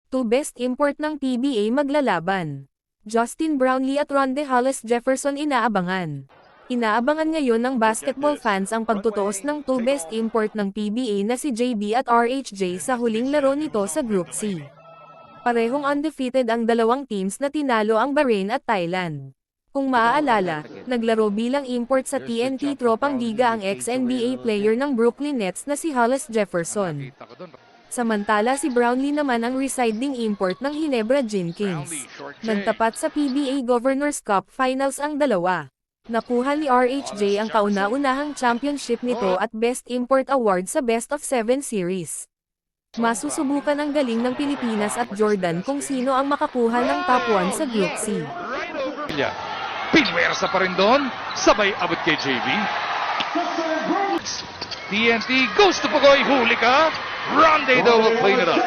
2 best import ng PBA maglalaban. Justin Brownlee at Ronde Hollis Jefferson inaabangan. Inaabangan ngayon ng basketball fans ang pagtutuos ng 2 best import ng PBA na si JB at RHJ sa huling laro nito sa Group C. Parehong undefeated ang dalawang teams na tinalo ang Bahrain at Thailand. Kung maaalala, naglaro bilang import sa TNT Tropang Liga ang ex-NBA player ng Brooklyn Nets na si Hollis Jefferson. Samantala si Brownlee naman ang residing import ng Ginebra Gin Kings. Nagtapat sa PBA Governors Cup Finals ang dalawa. Nakuha ni RHJ ang kauna-unahang championship nito at Best Import Award sa Best of 7 series. Masusubukan ang galing ng Pilipinas at Jordan kung sino ang makakuha ng top 1 sa Group C. Pinwersa pa rin doon, sabay abot kay JB. TNT goes to Pugoy, huli ka. Ronde will clean it up.